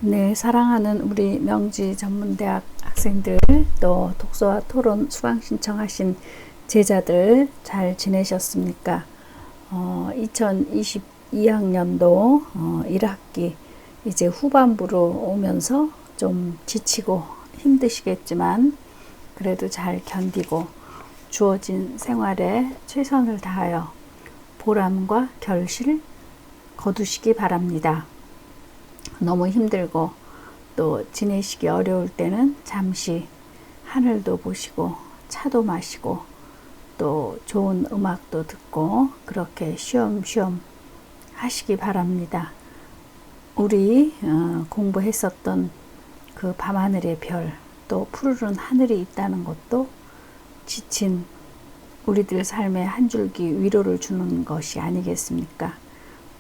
네, 사랑하는 우리 명지 전문대학 학생들, 또 독서와 토론 수강 신청하신 제자들 잘 지내셨습니까? 2022학년도 1학기 이제 후반부로 오면서 좀 지치고 힘드시겠지만 그래도 잘 견디고 주어진 생활에 최선을 다하여 보람과 결실 거두시기 바랍니다. 너무 힘들고 또 지내시기 어려울 때는 잠시 하늘도 보시고 차도 마시고 또 좋은 음악도 듣고 그렇게 쉬엄쉬엄 하시기 바랍니다. 우리 공부했었던 그 밤하늘의 별, 또 푸르른 하늘이 있다는 것도 지친 우리들 삶에 한 줄기 위로를 주는 것이 아니겠습니까?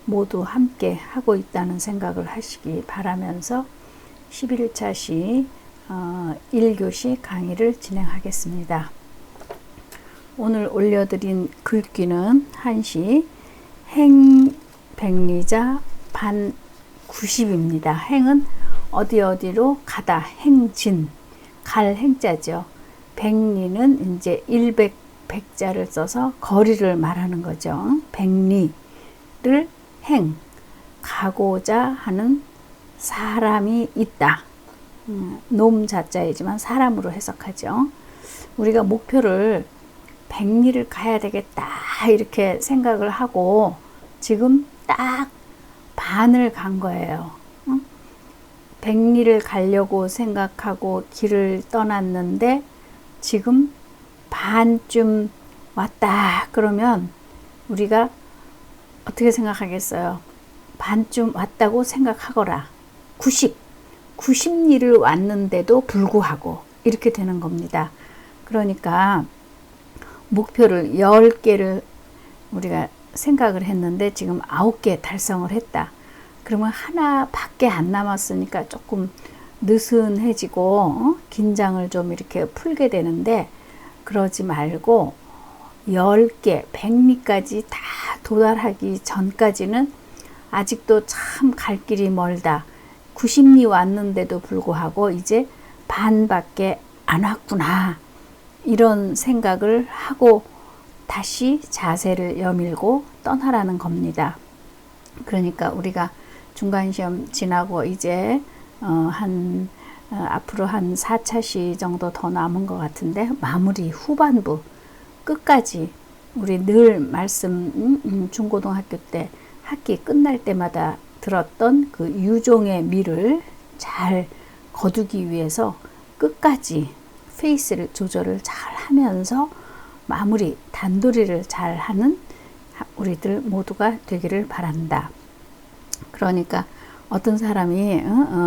모두 함께 하고 있다는 생각을 하시기 바라면서 11차 시 1교시 강의를 진행하겠습니다. 오늘 올려드린 글귀는 한시 행백리자 반 90입니다. 행은 어디로 가다, 행진, 갈 행자죠. 백리는 이제 100자를 써서 거리를 말하는 거죠. 백리를 행, 가고자 하는 사람이 있다. 놈 자자이지만 사람으로 해석하죠. 우리가 목표를 백리를 가야 되겠다 이렇게 생각을 하고 지금 딱 반을 간 거예요. 백리를 가려고 생각하고 길을 떠났는데 지금 반쯤 왔다 그러면 우리가 어떻게 생각하겠어요? 반쯤 왔다고 생각하거라. 90리를 왔는데도 불구하고 이렇게 되는 겁니다. 그러니까 목표를 10개를 우리가 생각을 했는데 지금 9개 달성을 했다. 그러면 하나밖에 안 남았으니까 조금 느슨해지고 긴장을 좀 이렇게 풀게 되는데 그러지 말고 10개, 100리까지 다 도달하기 전까지는 아직도 참 갈 길이 멀다. 90리 왔는데도 불구하고 이제 반밖에 안 왔구나. 이런 생각을 하고 다시 자세를 여밀고 떠나라는 겁니다. 그러니까 우리가 중간시험 지나고 이제 앞으로 한 4차 시 정도 더 남은 것 같은데 마무리 후반부 끝까지 우리 늘 말씀 중고등학교 때 학기 끝날 때마다 들었던 그 유종의 미를 잘 거두기 위해서 끝까지 페이스를 조절을 잘 하면서 마무리 단도리를 잘 하는 우리들 모두가 되기를 바란다. 그러니까 어떤 사람이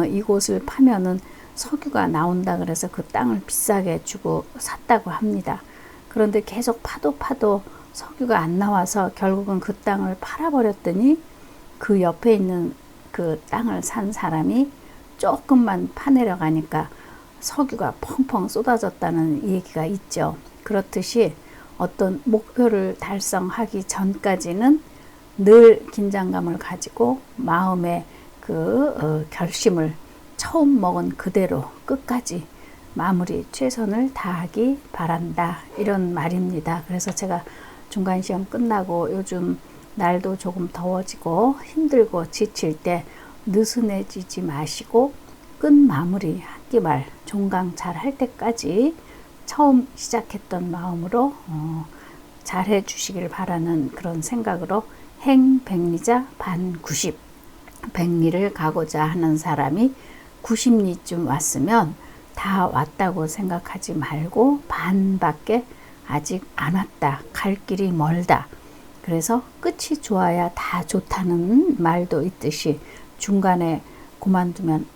이곳을 파면은 석유가 나온다 그래서 그 땅을 비싸게 주고 샀다고 합니다. 그런데 계속 파도 석유가 안 나와서 결국은 그 땅을 팔아버렸더니 그 옆에 있는 그 땅을 산 사람이 조금만 파내려가니까 석유가 펑펑 쏟아졌다는 얘기가 있죠. 그렇듯이 어떤 목표를 달성하기 전까지는 늘 긴장감을 가지고 마음의 그 결심을 처음 먹은 그대로 끝까지 마무리 최선을 다하기 바란다. 이런 말입니다. 그래서 제가 중간시험 끝나고 요즘 날도 조금 더워지고 힘들고 지칠 때 느슨해지지 마시고 끝 마무리 학기 말 종강 잘 할 때까지 처음 시작했던 마음으로 잘 해주시길 바라는 그런 생각으로 행백리자 반 90 백리를 가고자 하는 사람이 90리쯤 왔으면 다 왔다고 생각하지 말고 반밖에 아직 안 왔다. 갈 길이 멀다. 그래서 끝이 좋아야 다 좋다는 말도 있듯이 중간에 그만두면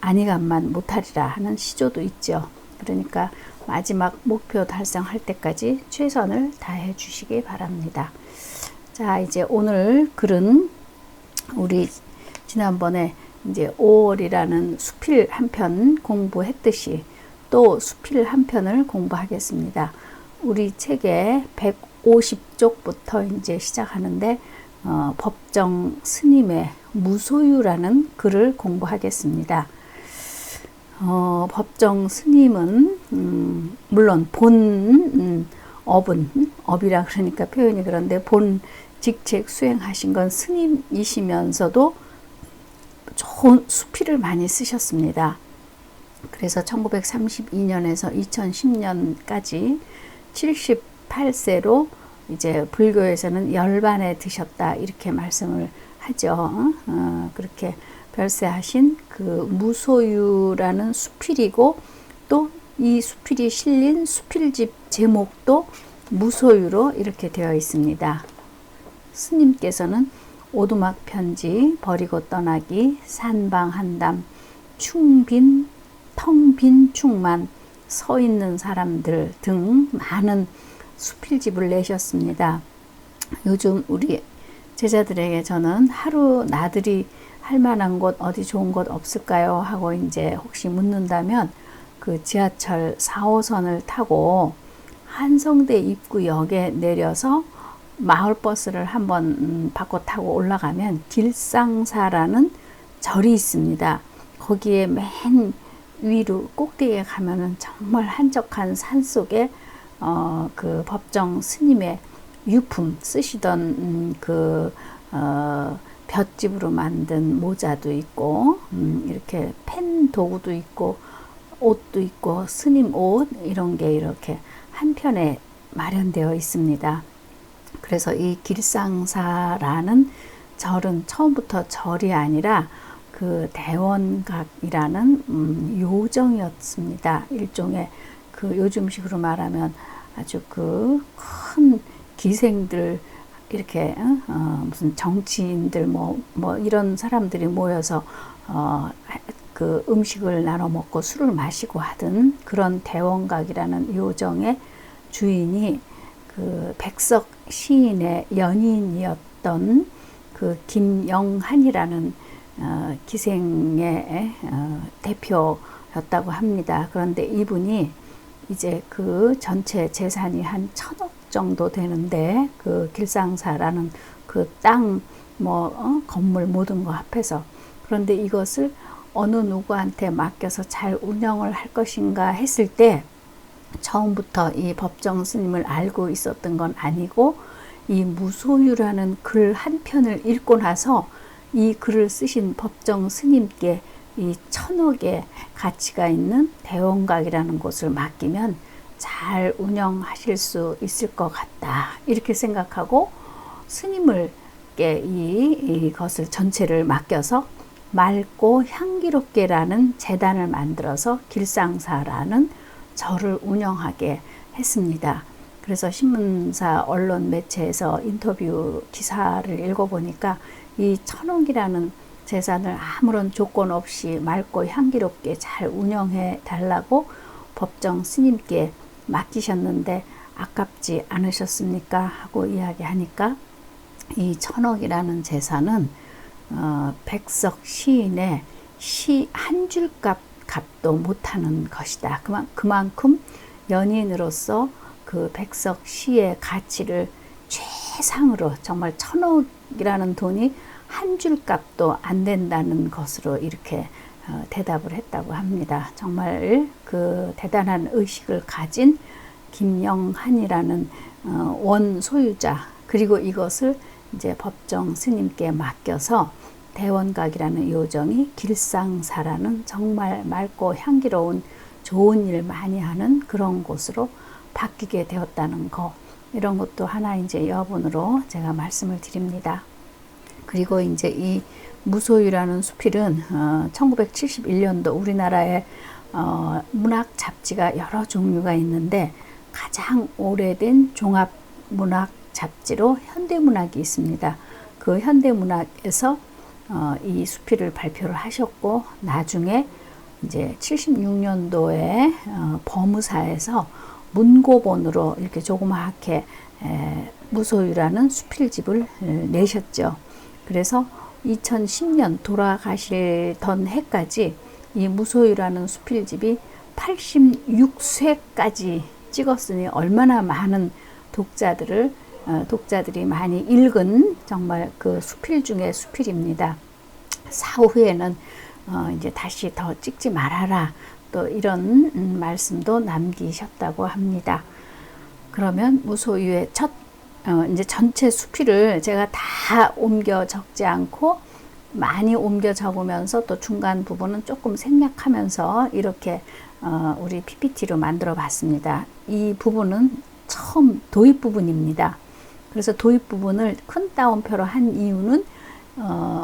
안이간만 못하리라 하는 시조도 있죠. 그러니까 마지막 목표 달성할 때까지 최선을 다해 주시기 바랍니다. 자, 이제 오늘 글은 우리 지난번에 이제 5월이라는 수필 한 편 공부했듯이 또 수필 한 편을 공부하겠습니다. 우리 책의 150쪽부터 이제 시작하는데 법정 스님의 무소유라는 글을 공부하겠습니다. 법정 스님은 물론 본 업이라 그러니까 표현이 그런데 본 직책 수행하신 건 스님이시면서도 좋은 수필을 많이 쓰셨습니다. 그래서 1932년에서 2010년까지 78세로 이제 불교에서는 열반에 드셨다 이렇게 말씀을 하죠. 그렇게 별세하신 그 무소유라는 수필이고 또 이 수필이 실린 수필집 제목도 무소유로 이렇게 되어 있습니다. 스님께서는 오두막 편지, 버리고 떠나기, 산방한담, 충빈, 텅빈 충만, 서 있는 사람들 등 많은 수필집을 내셨습니다. 요즘 우리 제자들에게 저는 하루 나들이 할 만한 곳 어디 좋은 곳 없을까요? 하고 이제 혹시 묻는다면 그 지하철 4호선을 타고 한성대 입구역에 내려서 마을버스를 한번 바꿔 타고 올라가면 길상사라는 절이 있습니다. 거기에 맨 위로 꼭대기에 가면은 정말 한적한 산속에 그 법정 스님의 유품 쓰시던 볏짚으로 만든 모자도 있고 이렇게 펜 도구도 있고 옷도 있고 스님 옷 이런 게 이렇게 한편에 마련되어 있습니다. 그래서 이 길상사라는 절은 처음부터 절이 아니라 그 대원각이라는 요정이었습니다. 일종의 그 요즘식으로 말하면 아주 그 큰 기생들 이렇게 무슨 정치인들 뭐 이런 사람들이 모여서 그 음식을 나눠 먹고 술을 마시고 하던 그런 대원각이라는 요정의 주인이 그 백석 시인의 연인이었던 그 김영한이라는 기생의 대표였다고 합니다. 그런데 이분이 이제 그 전체 재산이 한 1,000억 정도 되는데 그 길상사라는 그 땅 건물 모든 거 합해서 그런데 이것을 어느 누구한테 맡겨서 잘 운영을 할 것인가 했을 때 처음부터 이 법정 스님을 알고 있었던 건 아니고 이 무소유라는 글 한 편을 읽고 나서 이 글을 쓰신 법정 스님께 이 1,000억의 가치가 있는 대원각이라는 곳을 맡기면 잘 운영하실 수 있을 것 같다 이렇게 생각하고 스님을께 이것을 전체를 맡겨서 맑고 향기롭게라는 재단을 만들어서 길상사라는 절을 운영하게 했습니다. 그래서 신문사 언론 매체에서 인터뷰 기사를 읽어보니까 이 1,000억이라는 재산을 아무런 조건 없이 맑고 향기롭게 잘 운영해 달라고 법정 스님께 맡기셨는데 아깝지 않으셨습니까? 하고 이야기하니까 이 1,000억이라는 재산은 백석 시인의 시 한 줄 값도 못하는 것이다. 그만큼 연인으로서 그 백석 시의 가치를 최상으로 정말 1,000억이라는 돈이 한 줄 값도 안 된다는 것으로 이렇게 대답을 했다고 합니다. 정말 그 대단한 의식을 가진 김영한이라는 원 소유자 그리고 이것을 이제 법정 스님께 맡겨서 대원각이라는 요정이 길상사라는 정말 맑고 향기로운 좋은 일 많이 하는 그런 곳으로 바뀌게 되었다는 거 이런 것도 하나 이제 여분으로 제가 말씀을 드립니다. 그리고 이제 이 무소유라는 수필은 1971년도 우리나라에 문학 잡지가 여러 종류가 있는데 가장 오래된 종합 문학 잡지로 현대문학이 있습니다. 그 현대문학에서 이 수필을 발표를 하셨고 나중에 이제 76년도에 법무사에서 문고본으로 이렇게 조그맣게 무소유라는 수필집을 내셨죠. 그래서 2010년 돌아가시던 해까지 이 무소유라는 수필집이 86쇄까지 찍었으니 얼마나 많은 독자들을 독자들이 많이 읽은 정말 그 수필 중에 수필입니다. 사후에는 이제 다시 더 찍지 말아라, 또 이런 말씀도 남기셨다고 합니다. 그러면 무소유의 이제 전체 수필을 제가 다 옮겨 적지 않고 많이 옮겨 적으면서 또 중간 부분은 조금 생략하면서 이렇게 우리 PPT로 만들어 봤습니다. 이 부분은 처음 도입 부분입니다. 그래서 도입 부분을 큰 따옴표로 한 이유는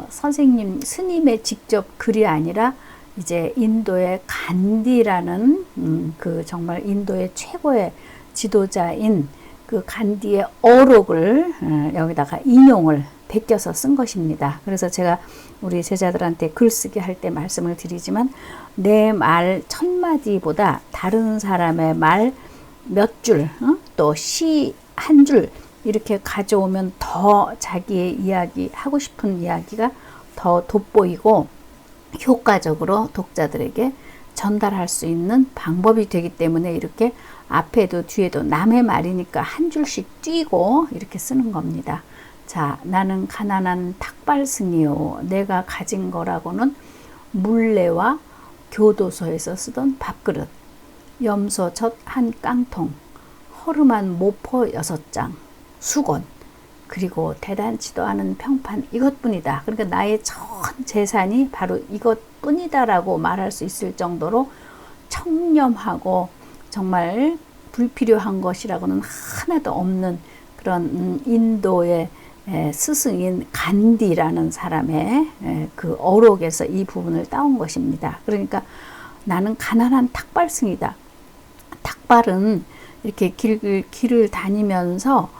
선생님 스님의 직접 글이 아니라 이제 인도의 간디라는 그 정말 인도의 최고의 지도자인 그 간디의 어록을 여기다가 인용을 베껴서 쓴 것입니다. 그래서 제가 우리 제자들한테 글쓰기 할 때 말씀을 드리지만 내 말 1000마디보다 다른 사람의 말 몇 줄, 또 시 한 줄 이렇게 가져오면 더 자기의 이야기, 하고 싶은 이야기가 더 돋보이고 효과적으로 독자들에게 전달할 수 있는 방법이 되기 때문에 이렇게 앞에도 뒤에도 남의 말이니까 한 줄씩 띄고 이렇게 쓰는 겁니다. 자, 나는 가난한 탁발승이요. 내가 가진 거라고는 물레와 교도소에서 쓰던 밥그릇, 염소 젖 한 깡통, 허름한 모포 6장, 수건, 그리고 대단치도 않은 평판, 이것뿐이다. 그러니까 나의 전 재산이 바로 이것뿐이다라고 말할 수 있을 정도로 청렴하고 정말 불필요한 것이라고는 하나도 없는 그런 인도의 스승인 간디라는 사람의 그 어록에서 이 부분을 따온 것입니다. 그러니까 나는 가난한 탁발승이다. 탁발은 이렇게 길을 다니면서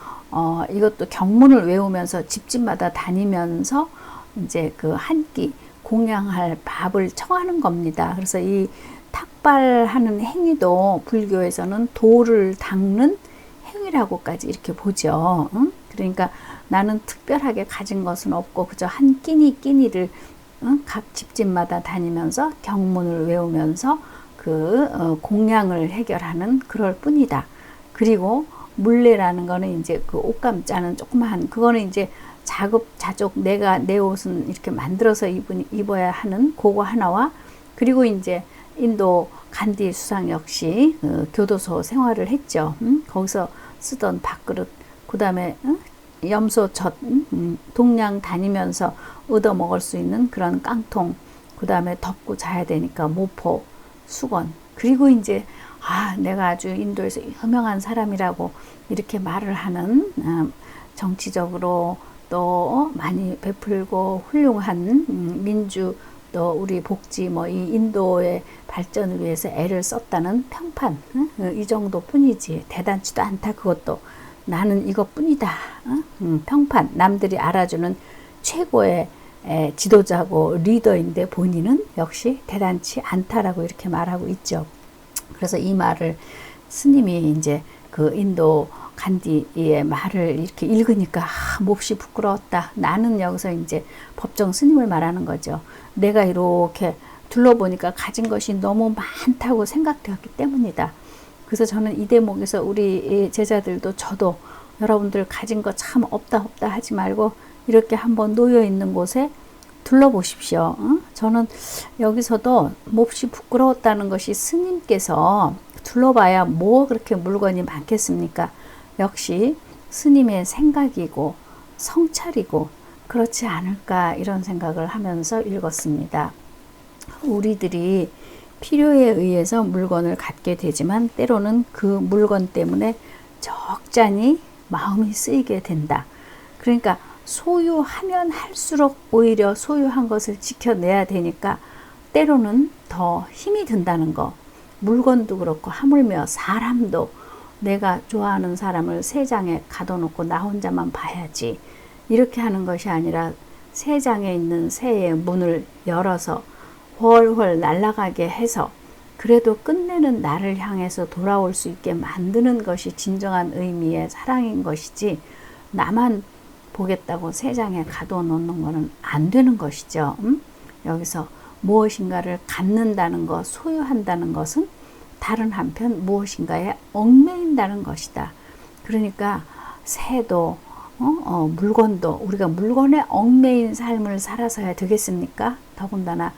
이것도 경문을 외우면서 집집마다 다니면서 이제 그 한 끼 공양할 밥을 청하는 겁니다. 그래서 이 탁발하는 행위도 불교에서는 도를 닦는 행위라고까지 이렇게 보죠. 응? 그러니까 나는 특별하게 가진 것은 없고 그저 한 끼니를 각 집집마다 다니면서 경문을 외우면서 그 공양을 해결하는 그럴 뿐이다. 그리고 물레라는 거는 이제 그 옷감 짜는 조그마한, 그거는 이제 자급자족 내가 내 옷은 이렇게 만들어서 입어야 하는 그거 하나와, 그리고 이제 인도 간디 수상 역시 교도소 생활을 했죠. 거기서 쓰던 밥그릇, 그 다음에 염소 젖, 동양 다니면서 얻어 먹을 수 있는 그런 깡통, 그 다음에 덮고 자야 되니까 모포, 수건, 그리고 이제 내가 아주 인도에서 유명한 사람이라고 이렇게 말을 하는 정치적으로 또 많이 베풀고 훌륭한 민주, 또 우리 복지 뭐 이 인도의 발전을 위해서 애를 썼다는 평판, 이 정도뿐이지 대단치도 않다. 그것도 나는 이것뿐이다. 평판, 남들이 알아주는 최고의 지도자고 리더인데 본인은 역시 대단치 않다라고 이렇게 말하고 있죠. 그래서 이 말을 스님이 이제 그 인도 간디의 말을 이렇게 읽으니까 몹시 부끄러웠다. 나는 여기서 이제 법정 스님을 말하는 거죠. 내가 이렇게 둘러보니까 가진 것이 너무 많다고 생각되었기 때문이다. 그래서 저는 이 대목에서 우리 제자들도 저도 여러분들 가진 거 참 없다 하지 말고 이렇게 한번 놓여 있는 곳에 둘러보십시오. 저는 여기서도 몹시 부끄러웠다는 것이 스님께서 둘러봐야 뭐 그렇게 물건이 많겠습니까? 역시 스님의 생각이고 성찰이고 그렇지 않을까 이런 생각을 하면서 읽었습니다. 우리들이 필요에 의해서 물건을 갖게 되지만 때로는 그 물건 때문에 적잖이 마음이 쓰이게 된다. 그러니까 소유하면 할수록 오히려 소유한 것을 지켜내야 되니까 때로는 더 힘이 든다는 거. 물건도 그렇고 하물며 사람도 내가 좋아하는 사람을 세 장에 가둬놓고 나 혼자만 봐야지 이렇게 하는 것이 아니라 세 장에 있는 새의 문을 열어서 훨훨 날아가게 해서 그래도 끝내는 나를 향해서 돌아올 수 있게 만드는 것이 진정한 의미의 사랑인 것이지, 나만 보겠다고 세 장에 가둬놓는 것은 안 되는 것이죠. 여기서 무엇인가를 갖는다는 것, 소유한다는 것은 다른 한편 무엇인가에 얽매인다는 것이다. 그러니까 새도 물건도 우리가 물건에 얽매인 삶을 살아서야 되겠습니까? 더군다나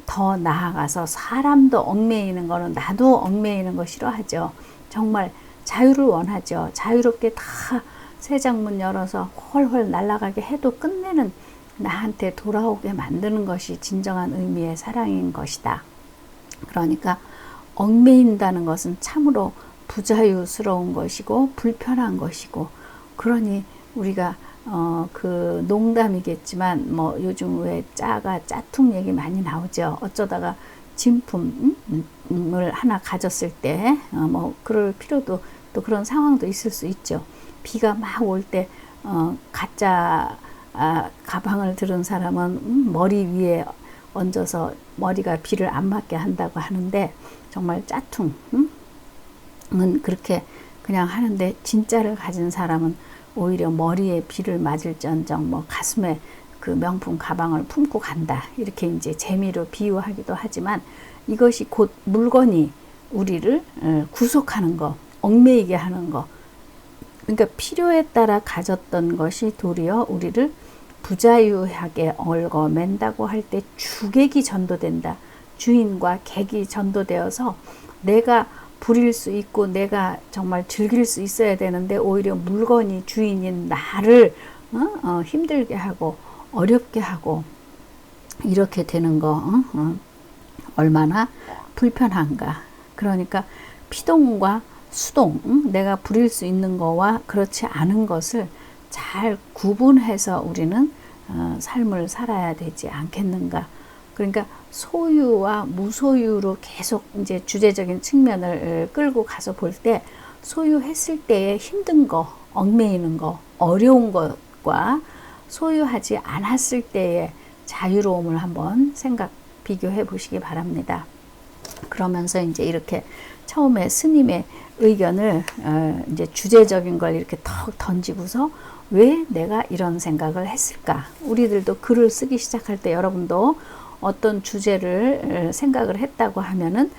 더 나아가서 사람도 얽매이는 거는 나도 얽매이는 거 싫어하죠. 정말 자유를 원하죠. 자유롭게 다 새 장문 열어서 훨훨 날아가게 해도 끝내는 나한테 돌아오게 만드는 것이 진정한 의미의 사랑인 것이다. 그러니까 얽매인다는 것은 참으로 부자유스러운 것이고 불편한 것이고, 그러니 우리가 그 농담이겠지만 뭐 요즘 왜 짜퉁 얘기 많이 나오죠. 어쩌다가 진품을 하나 가졌을 때 뭐 그럴 필요도 또 그런 상황도 있을 수 있죠. 비가 막 올 때 가짜 가방을 들은 사람은 머리 위에 얹어서 머리가 비를 안 맞게 한다고 하는데, 정말 짜퉁은 그렇게 그냥 하는데, 진짜를 가진 사람은 오히려 머리에 비를 맞을지언정 뭐 가슴에 그 명품 가방을 품고 간다, 이렇게 이제 재미로 비유하기도 하지만, 이것이 곧 물건이 우리를 구속하는 거, 얽매이게 하는 거, 그러니까 필요에 따라 가졌던 것이 도리어 우리를 부자유하게 얽어맨다고 할 때 주객이 전도된다. 주인과 객이 전도되어서 내가 부릴 수 있고 내가 정말 즐길 수 있어야 되는데, 오히려 물건이 주인인 나를 힘들게 하고 어렵게 하고 이렇게 되는 거 얼마나 불편한가. 그러니까 피동과 수동, 내가 부릴 수 있는 거와 그렇지 않은 것을 잘 구분해서 우리는 삶을 살아야 되지 않겠는가. 그러니까 소유와 무소유로 계속 이제 주제적인 측면을 끌고 가서 볼 때, 소유했을 때의 힘든 거, 얽매이는 거, 어려운 것과 소유하지 않았을 때의 자유로움을 한번 비교해 보시기 바랍니다. 그러면서 이제 이렇게 처음에 스님의 의견을 이제 주제적인 걸 이렇게 턱 던지고서 왜 내가 이런 생각을 했을까? 우리들도 글을 쓰기 시작할 때 여러분도 어떤 주제를 생각을 했다고 하면은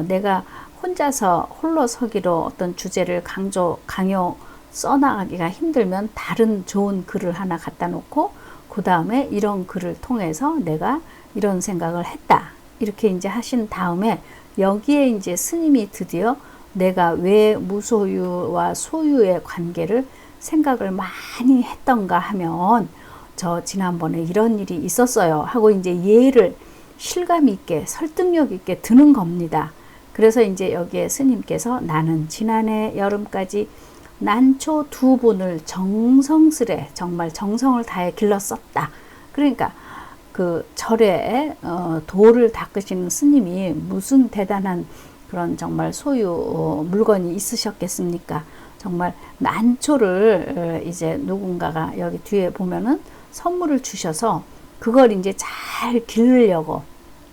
내가 혼자서 홀로 서기로 어떤 주제를 강요 써나가기가 힘들면 다른 좋은 글을 하나 갖다 놓고 그 다음에 이런 글을 통해서 내가 이런 생각을 했다, 이렇게 이제 하신 다음에 여기에 이제 스님이 드디어 내가 왜 무소유와 소유의 관계를 생각을 많이 했던가 하면, 저 지난번에 이런 일이 있었어요 하고 이제 예를 실감 있게 설득력 있게 드는 겁니다. 그래서 이제 여기에 스님께서 나는 지난해 여름까지 난초 2분을 정성스레 정말 정성을 다해 길렀었다. 그러니까 그 절에 도를 닦으시는 스님이 무슨 대단한 그런 정말 소유 물건이 있으셨겠습니까? 정말 난초를 이제 누군가가 여기 뒤에 보면은 선물을 주셔서 그걸 이제 잘 기르려고,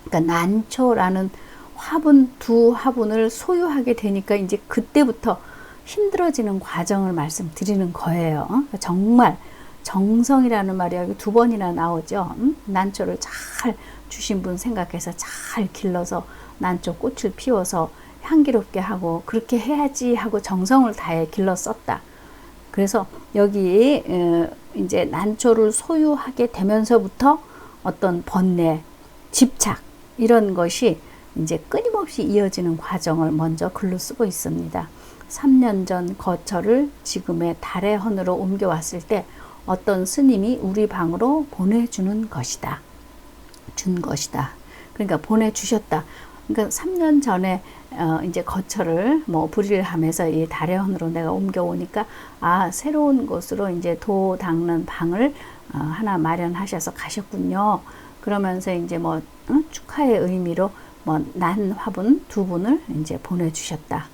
그러니까 난초라는 화분 2화분을 소유하게 되니까 이제 그때부터 힘들어지는 과정을 말씀드리는 거예요. 정말 정성이라는 말이 여기 2번이나 나오죠. 난초를 잘 주신 분 생각해서 잘 길러서 난초 꽃을 피워서 향기롭게 하고 그렇게 해야지 하고 정성을 다해 길렀었다. 그래서 여기 이제 난초를 소유하게 되면서부터 어떤 번뇌, 집착 이런 것이 이제 끊임없이 이어지는 과정을 먼저 글로 쓰고 있습니다. 3년 전 거처를 지금의 달의 헌으로 옮겨왔을 때 어떤 스님이 우리 방으로 보내주는 것이다. 준 것이다. 그러니까 보내주셨다. 그러니까 3년 전에 이제 거처를 뭐 불일하면서 이 달의 헌으로 내가 옮겨오니까 새로운 곳으로 이제 도 닦는 방을 하나 마련하셔서 가셨군요. 그러면서 이제 뭐 축하의 의미로 뭐 난 화분 2분을 이제 보내주셨다.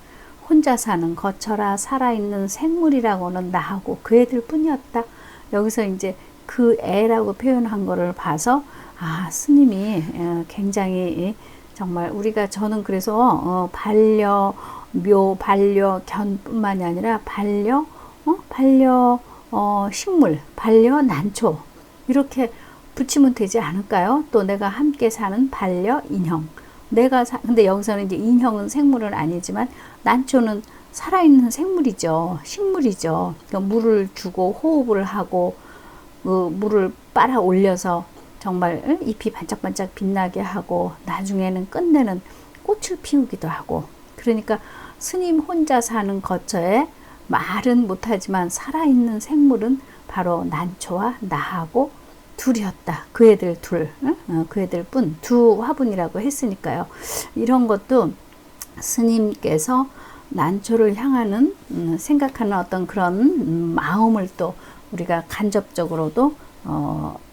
혼자 사는 거처라 살아있는 생물이라고는 나하고 그 애들 뿐이었다. 여기서 이제 그 애라고 표현한 거를 봐서 스님이 굉장히 정말 우리가 저는 그래서 반려묘, 반려견뿐만이 아니라 식물, 반려난초 이렇게 붙이면 되지 않을까요? 또 내가 함께 사는 반려인형. 근데 여기서는 이제 인형은 생물은 아니지만 난초는 살아있는 생물이죠. 식물이죠. 그러니까 물을 주고 호흡을 하고 물을 빨아 올려서 정말 잎이 반짝반짝 빛나게 하고 나중에는 끝내는 꽃을 피우기도 하고. 그러니까 스님 혼자 사는 거처에 말은 못하지만 살아있는 생물은 바로 난초와 나하고 둘이었다. 그 애들 둘, 그 애들 뿐, 두 화분이라고 했으니까요. 이런 것도 스님께서 난초를 향하는 생각하는 어떤 그런 마음을 또 우리가 간접적으로도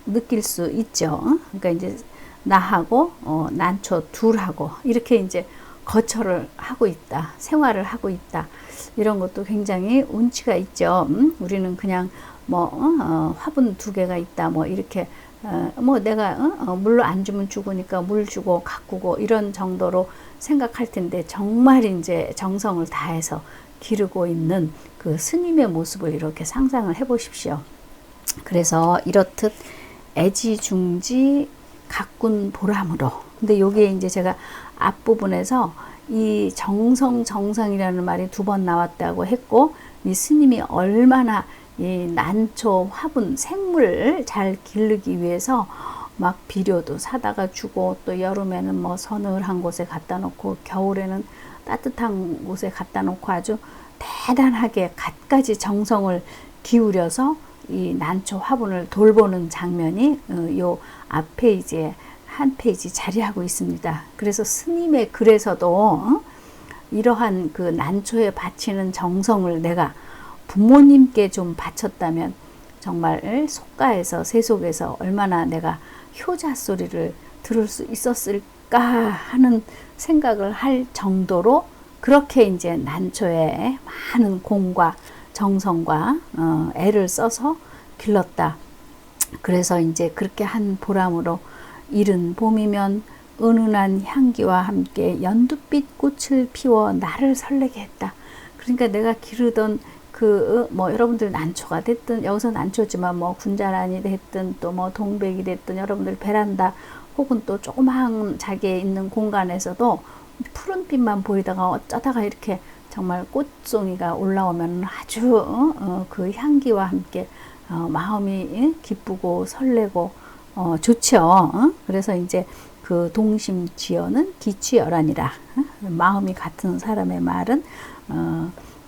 느낄 수 있죠. 그러니까 이제 나하고 난초 둘하고 이렇게 이제 거처를 하고 있다, 생활을 하고 있다. 이런 것도 굉장히 운치가 있죠. 우리는 그냥 뭐 화분 두 개가 있다, 뭐 이렇게 뭐 내가 물로 안 주면 죽으니까 물 주고 가꾸고 이런 정도로 생각할 텐데, 정말 이제 정성을 다해서 기르고 있는 그 스님의 모습을 이렇게 상상을 해 보십시오. 그래서 이렇듯 애지중지 가꾼 보람으로. 근데 요게 이제 제가 앞부분에서 이 정성이라는 말이 두 번 나왔다고 했고, 이 스님이 얼마나 이 난초, 화분, 생물을 잘 기르기 위해서 막 비료도 사다가 주고, 또 여름에는 뭐 서늘한 곳에 갖다 놓고 겨울에는 따뜻한 곳에 갖다 놓고 아주 대단하게 갖가지 정성을 기울여서 이 난초 화분을 돌보는 장면이 요 앞 페이지에 한 페이지 자리하고 있습니다. 그래서 스님의 글에서도 이러한 그 난초에 바치는 정성을 내가 부모님께 좀 바쳤다면 정말 속가에서 세속에서 얼마나 내가 효자 소리를 들을 수 있었을까 하는 생각을 할 정도로 그렇게 이제 난초에 많은 공과 정성과 애를 써서 길렀다. 그래서 이제 그렇게 한 보람으로 이른 봄이면 은은한 향기와 함께 연두빛 꽃을 피워 나를 설레게 했다. 그러니까 내가 기르던 그 뭐 여러분들 난초가 됐든, 여기서 난초지만 뭐 군자란이 됐든 또 뭐 동백이 됐든, 여러분들 베란다 혹은 또 조그마한 자기에 있는 공간에서도 푸른빛만 보이다가 어쩌다가 이렇게 정말 꽃송이가 올라오면 아주 그 향기와 함께 마음이 기쁘고 설레고 좋죠. 그래서 이제 그 동심지어는 기취열하니라. 마음이 같은 사람의 말은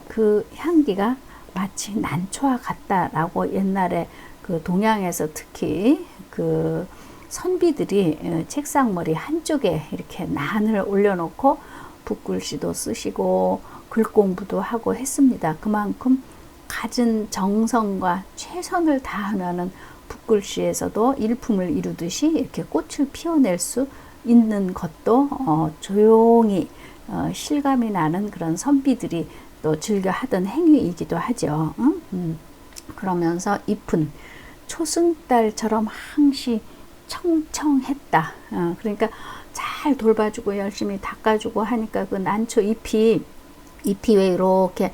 그 향기가 마치 난초와 같다라고 옛날에 그 동양에서 특히 그 선비들이 책상머리 한쪽에 이렇게 난을 올려놓고 붓글씨도 쓰시고 글 공부도 하고 했습니다. 그만큼 가진 정성과 최선을 다하면은 붓글씨에서도 일품을 이루듯이 이렇게 꽃을 피워낼 수 있는 것도 조용히 실감이 나는 그런 선비들이 또 즐겨 하던 행위이기도 하죠. 그러면서 잎은 초승달처럼 항시 청청했다. 그러니까 잘 돌봐주고 열심히 닦아주고 하니까 그 난초 잎이 왜 이렇게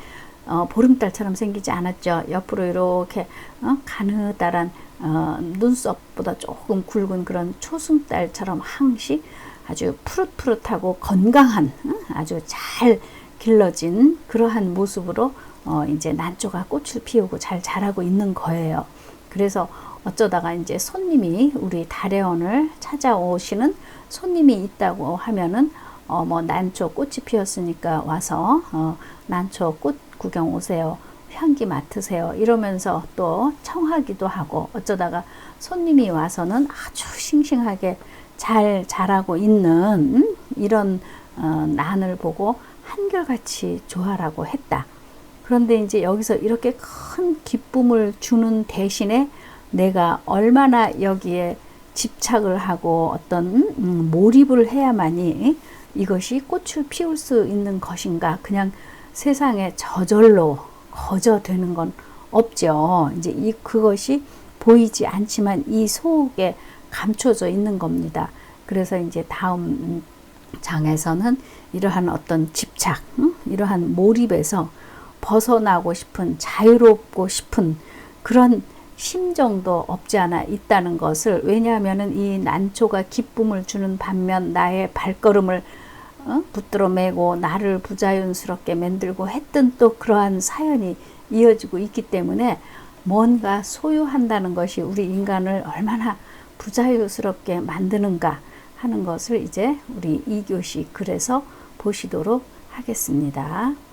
보름달처럼 생기지 않았죠. 옆으로 이렇게 가느다란 눈썹보다 조금 굵은 그런 초승달처럼 항시 아주 푸릇푸릇하고 건강한 아주 잘 길러진 그러한 모습으로 이제 난초가 꽃을 피우고 잘 자라고 있는 거예요. 그래서 어쩌다가 이제 손님이 우리 다래원을 찾아오시는 손님이 있다고 하면은 뭐 난초 꽃이 피었으니까 와서 난초 꽃 구경 오세요. 향기 맡으세요. 이러면서 또 청하기도 하고, 어쩌다가 손님이 와서는 아주 싱싱하게 잘 자라고 있는 이런 난을 보고 한결같이 좋아라고 했다. 그런데 이제 여기서 이렇게 큰 기쁨을 주는 대신에 내가 얼마나 여기에 집착을 하고 어떤 몰입을 해야만이 이것이 꽃을 피울 수 있는 것인가. 그냥 세상에 저절로 거저 되는 건 없죠. 이제 그것이 보이지 않지만 이 속에 감춰져 있는 겁니다. 그래서 이제 다음 장에서는 이러한 어떤 집착, 이러한 몰입에서 벗어나고 싶은, 자유롭고 싶은 그런 심정도 없지 않아 있다는 것을, 왜냐하면 이 난초가 기쁨을 주는 반면 나의 발걸음을 붙들어 매고 나를 부자연스럽게 만들고 했던 또 그러한 사연이 이어지고 있기 때문에 뭔가 소유한다는 것이 우리 인간을 얼마나 부자유스럽게 만드는가 하는 것을 이제 우리 2교시 글에서 보시도록 하겠습니다.